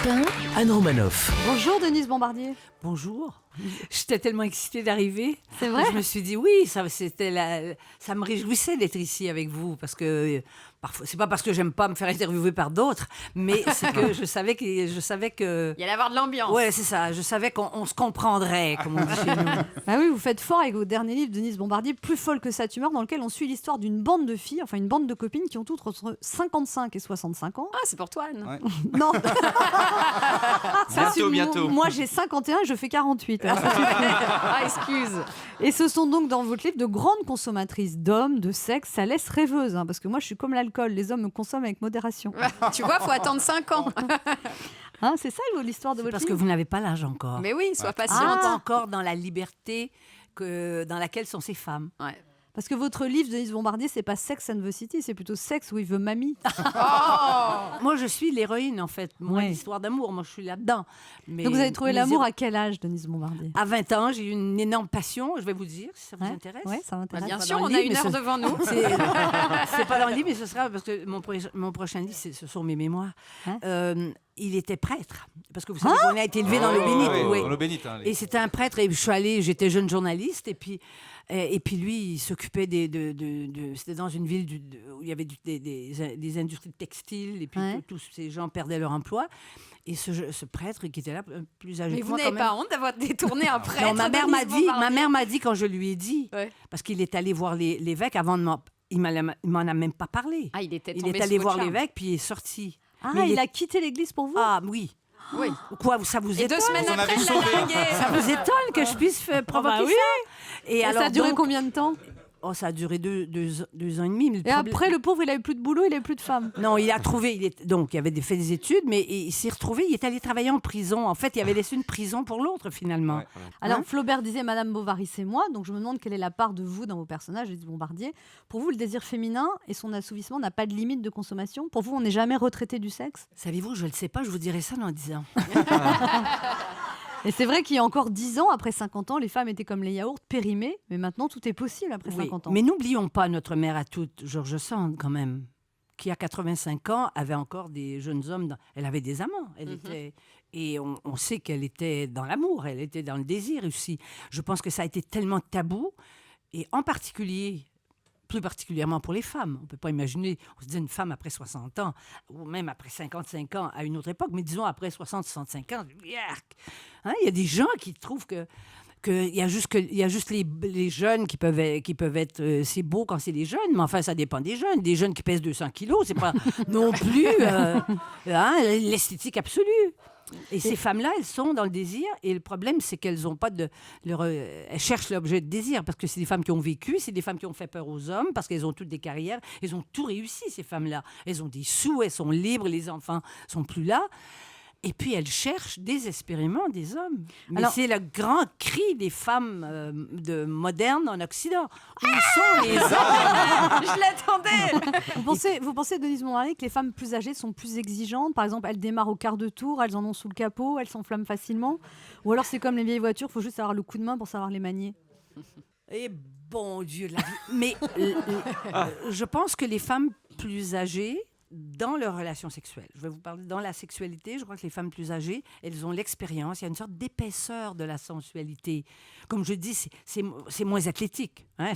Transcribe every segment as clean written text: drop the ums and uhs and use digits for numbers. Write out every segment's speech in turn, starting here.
Europe 1, Anne Romanoff. Bonjour Denise Bombardier. Bonjour. J'étais tellement excitée d'arriver. C'est vrai? Je me suis dit oui, ça me réjouissait d'être ici avec vous parce que parfois c'est pas parce que j'aime pas me faire interviewer par d'autres, mais c'est que je savais que Il y allait avoir de l'ambiance. ouais, c'est ça, je savais qu'on se comprendrait comme on dit chez nous. Ah oui, vous faites fort avec votre dernier livre, Denise Bombardier, Plus folle que sa tumeur, dans lequel on suit l'histoire d'une bande de filles, enfin une bande de copines qui ont toutes entre 55 et 65 ans. Ah, c'est pour toi, Anne. Ouais. Non, Bientôt. Moi j'ai 51 et je fais 48. Ah, excuse. Et ce sont donc dans votre livre de grandes consommatrices d'hommes, de sexe. Ça laisse rêveuse, hein, parce que moi je suis comme l'alcool, les hommes me consomment avec modération. Tu vois, faut attendre 5 ans. Hein, c'est ça l'histoire de votre Parce que livre. vous n'avez pas l'âge encore. Mais oui, sois Vous patiente. n'êtes pas encore dans la liberté dans laquelle sont ces femmes. Ouais. Parce que votre livre, Denise Bombardier, c'est pas Sex and the City, c'est plutôt Sex with the Mamie. Moi, je suis l'héroïne en fait. Moi, Ouais. l'histoire d'amour, moi je suis là-dedans. Mais Donc vous avez trouvé mais l'amour à quel âge, Denise Bombardier? À 20 ans, j'ai eu une énorme passion, je vais vous dire, si ça vous Ouais, intéresse. ouais, ça m'intéresse. Bien pas sûr, dans on le a livre, une mais heure ça- devant nous. C'est pas dans le livre, mais ce sera parce que mon prochain livre, ce sont mes mémoires. Hein? Il était prêtre, parce que vous savez qu'on a été élevé dans l'eau bénite. Oui, oui. dans l'eau bénite. Hein, Et c'était un prêtre, et je suis allée, j'étais jeune journaliste, et puis lui, il s'occupait c'était dans une ville où il y avait des industries de textiles, et puis Ouais. tous ces gens perdaient leur emploi. Et ce prêtre qui était là, plus âgé Mais que vous moi, n'avez quand pas même. honte d'avoir détourné un prêtre? Non, ma mère Denise m'a dit quand je lui ai dit, Ouais. parce qu'il est allé voir l'évêque avant de il m'en a même pas parlé. Ah, il était Il tombé est allé sous voir votre charme. l'évêque, puis il est sorti. Ah, Mais il a quitté l'église pour vous? Ah oui. Oui. Quoi, ça vous Et étonne? 2 semaines Vous en après, avez il l'a sauvé. largué. Ça vous étonne que je puisse provoquer bah oui. ça? Et Et alors, ça a duré donc- combien de temps? Oh, ça a duré deux ans et demi. Mais Et après, le pauvre, il avait plus de boulot, il avait plus de femme. Non, il a trouvé. Donc, il avait fait des études, mais il s'est retrouvé. Il est allé travailler en prison. En fait, il avait laissé une prison pour l'autre, finalement. Ouais, ouais. Alors, Hein? Flaubert disait Madame Bovary, c'est moi. Donc, je me demande quelle est la part de vous dans vos personnages, Denise Bombardier. Pour vous, le désir féminin et son assouvissement n'a pas de limite de consommation. Pour vous, on n'est jamais retraité du sexe. Savez-vous, je ne le sais pas, je vous dirai ça dans 10 ans. Et c'est vrai qu'il y a encore 10 ans, après 50 ans, les femmes étaient comme les yaourts, périmées. Mais maintenant, tout est possible après Oui, 50 ans. mais n'oublions pas notre mère à toutes, George Sand, quand même, qui à 85 ans avait encore des jeunes hommes. Elle avait des amants. Et on sait qu'elle était dans l'amour, elle était dans le désir aussi. Je pense que ça a été tellement tabou, et en particulier, plus particulièrement pour les femmes. On ne peut pas imaginer, on se dit une femme après 60 ans, ou même après 55 ans à une autre époque, mais disons après 60-65 ans, yark! Hein, il y a des gens qui trouvent qu'il y a juste les jeunes qui peuvent être c'est beau quand c'est les jeunes, mais enfin ça dépend des jeunes. Des jeunes qui pèsent 200 kilos, c'est pas non plus l'esthétique absolue. Et ces femmes-là, elles sont dans le désir, et le problème, c'est qu'elles ont pas elles cherchent l'objet de désir, parce que c'est des femmes qui ont vécu, c'est des femmes qui ont fait peur aux hommes, parce qu'elles ont toutes des carrières, elles ont tout réussi, ces femmes-là. Elles ont des sous, elles sont libres, les enfants sont plus là. Et puis, elles cherchent désespérément des hommes. Mais Alors- c'est le grand cri des femmes modernes en Occident. Où sont les hommes? Je l'attendais. Vous pensez, Denise Bombardier, que les femmes plus âgées sont plus exigeantes? Par exemple, elles démarrent au quart de tour, elles en ont sous le capot, elles s'enflamment facilement? Ou alors c'est comme les vieilles voitures, il faut juste avoir le coup de main pour savoir les manier? Eh bon Dieu, mais je pense que les femmes plus âgées, dans leur relation sexuelle, je vais vous parler dans la sexualité, je crois que les femmes plus âgées, elles ont l'expérience, il y a une sorte d'épaisseur de la sensualité. Comme je dis, c'est moins athlétique. Hein,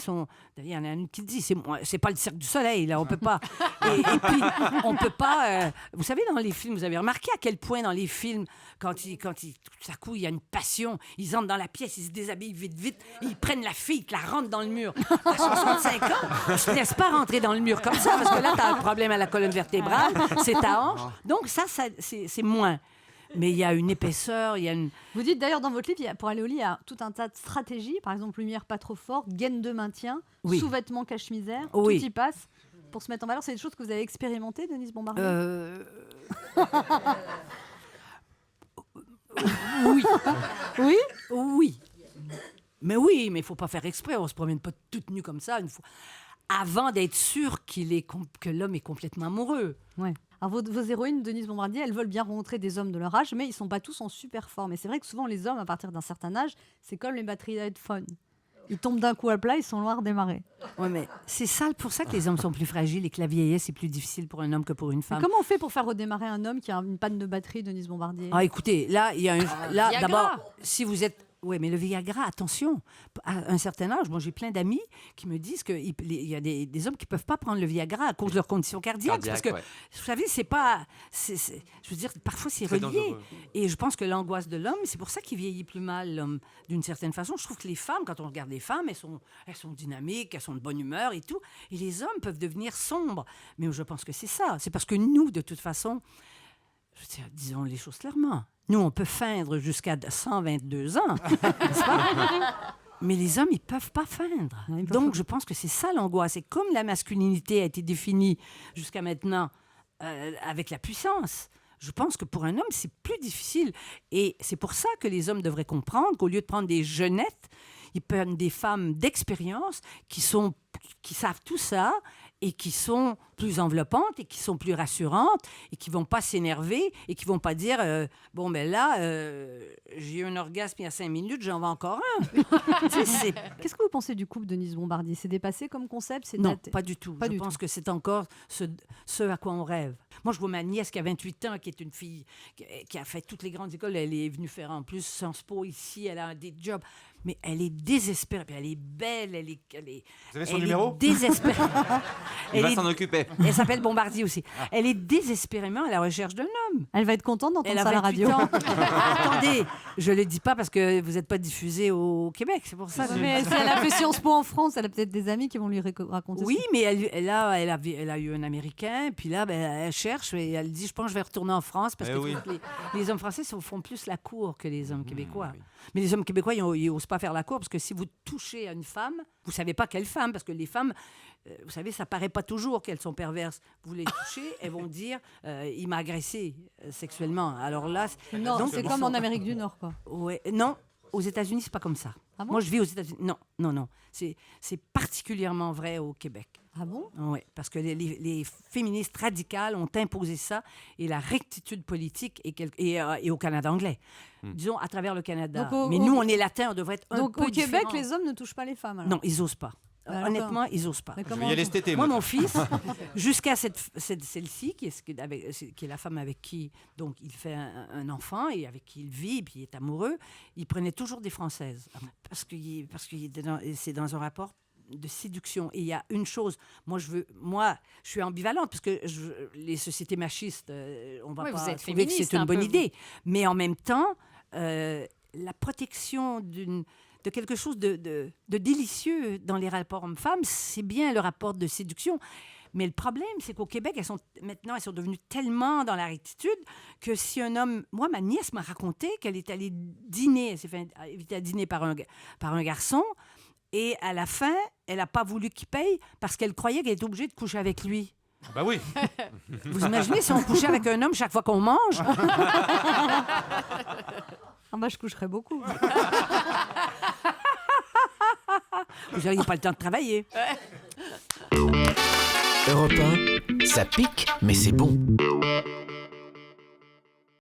il y en a une qui dit, c'est pas le Cirque du Soleil, là, on peut pas. Et puis, on peut pas... vous savez, dans les films, vous avez remarqué à quel point dans les films, quand tout à coup, il y a une passion, ils entrent dans la pièce, ils se déshabillent vite, ils prennent la fille, ils la rentrent dans le mur. À 65 ans, je ne laisse pas rentrer dans le mur comme ça, parce que là, tu as un problème à la colonne vertébrale, c'est ta hanche. Donc ça c'est moins. Mais il y a une épaisseur, il y a une... Vous dites d'ailleurs dans votre livre, pour aller au lit, il y a tout un tas de stratégies. Par exemple, lumière pas trop forte, gaine de maintien, Oui. sous-vêtements cache-misère, Oui. tout y passe pour se mettre en valeur. C'est des choses que vous avez expérimentées, Denise Bombardier? Oui. Oui. Oui. Mais oui, mais il faut pas faire exprès. On se promène pas toute nue comme ça une fois. Avant d'être sûr que l'homme est complètement amoureux. Ouais. Alors vos héroïnes, Denise Bombardier, elles veulent bien rencontrer des hommes de leur âge, mais ils sont pas tous en super forme. Et c'est vrai que souvent les hommes, à partir d'un certain âge, c'est comme les batteries d'iPhone. Ils tombent d'un coup à plat, ils sont loin à redémarrer. Ouais, mais c'est ça pour ça que les hommes sont plus fragiles et que la vieillesse est plus difficile pour un homme que pour une Mais femme. comment on fait pour faire redémarrer un homme qui a une panne de batterie, Denise Bombardier? Ah, écoutez, là, il y a là, Viagra. d'abord, si vous êtes. Oui, mais le Viagra, attention, à un certain âge, moi j'ai plein d'amis qui me disent qu'il y a des hommes qui ne peuvent pas prendre le Viagra à cause de leur condition cardiaque. Parce que, ouais. vous savez, c'est pas. Je veux dire, parfois c'est Très relié. dangereux. Et je pense que l'angoisse de l'homme, c'est pour ça qu'il vieillit plus mal, l'homme, d'une certaine façon. Je trouve que les femmes, quand on regarde les femmes, elles sont dynamiques, elles sont de bonne humeur et tout. Et les hommes peuvent devenir sombres. Mais je pense que c'est ça. C'est parce que nous, de toute façon, je veux dire, disons les choses clairement. Nous, on peut feindre jusqu'à 122 ans, n'est-ce pas? Mais les hommes, ils ne peuvent pas feindre. Non, ils peuvent Donc, pas. je pense que c'est ça l'angoisse. Et comme la masculinité a été définie jusqu'à maintenant avec la puissance, je pense que pour un homme, c'est plus difficile. Et c'est pour ça que les hommes devraient comprendre qu'au lieu de prendre des jeunettes, ils prennent des femmes d'expérience qui savent tout ça et qui sont plus enveloppantes et qui sont plus rassurantes et qui vont pas s'énerver et qui vont pas dire bon, ben là, j'ai eu un orgasme il y a 5 minutes, j'en veux encore un. Tu sais, Qu'est-ce que vous pensez du couple Denise Bombardier? C'est dépassé comme concept? C'est non, daté? pas du tout. Pas Je du pense tout. que c'est encore ce à quoi on rêve. Moi, je vois ma nièce qui a 28 ans, qui est une fille qui a fait toutes les grandes écoles. Elle est venue faire en plus Sciences Po ici. Elle a des jobs. Mais elle est désespérée. Puis elle est belle. Elle est Vous avez son elle numéro? est désespérée. Il elle, va est- s'en occuper. elle s'appelle Bombardier aussi. Elle est désespérément à la recherche d'un homme. Elle va être contente d'entendre Elle a ça à la 28 radio. ans. Attendez, je le dis pas parce que vous n'êtes pas diffusé au Québec. C'est pour ça. que- Mais si elle a fait Sciences Po en France, elle a peut-être des amis qui vont lui raconter Oui, ça. mais elle a eu un Américain, puis là, ben, elle cherche et elle dit, je pense que je vais retourner en France parce Eh que oui. les hommes français font plus la cour que les hommes québécois. oui. Mais les hommes québécois, ils n'osent pas faire la cour parce que si vous touchez à une femme, vous ne savez pas quelle femme, parce que les femmes, vous savez, ça paraît pas toujours qu'elles sont perverses. Vous les touchez, elles vont dire, il m'a agressé sexuellement. Alors là, Non, donc, c'est ils comme sont- en Amérique du Nord, quoi. Ouais, non, aux États-Unis, c'est pas comme ça. Ah bon? Moi, je vis aux États-Unis. Non. C'est particulièrement vrai au Québec. Ah bon? Oui, parce que les féministes radicales ont imposé ça et la rectitude politique et au Canada anglais. Disons, à travers le Canada. Donc, Mais nous, on est latins, on devrait être un Donc peu au Québec, différents. les hommes ne touchent pas les femmes, alors? Non, ils n'osent pas. Ah, d'accord. Honnêtement, ils n'osent pas. Mais Je comment vais y aller on- cet été. Moi, moi. mon fils, jusqu'à celle-ci, qui est la femme avec qui donc, il fait un enfant et avec qui il vit, puis il est amoureux, il prenait toujours des Françaises. Parce que c'est dans un rapport de séduction. Et il y a une chose, moi, je suis ambivalente, parce que les sociétés machistes, on va Oui, pas vous êtes trouver que féministe, c'est une un bonne peu, idée. Mais en même temps, la protection de quelque chose de délicieux dans les rapports hommes-femmes, c'est bien le rapport de séduction. Mais le problème, c'est qu'au Québec, elles sont devenues tellement dans la rectitude que si un homme... Moi, ma nièce m'a raconté qu'elle est allée dîner, elle s'est fait inviter à dîner par un garçon, et à la fin, elle n'a pas voulu qu'il paye parce qu'elle croyait qu'elle était obligée de coucher avec lui. Bah oui. Vous imaginez si on couchait avec un homme chaque fois qu'on mange? Ah bah, je coucherais beaucoup. Vous n'auriez pas le temps de travailler. Europe 1, ça pique, mais c'est bon.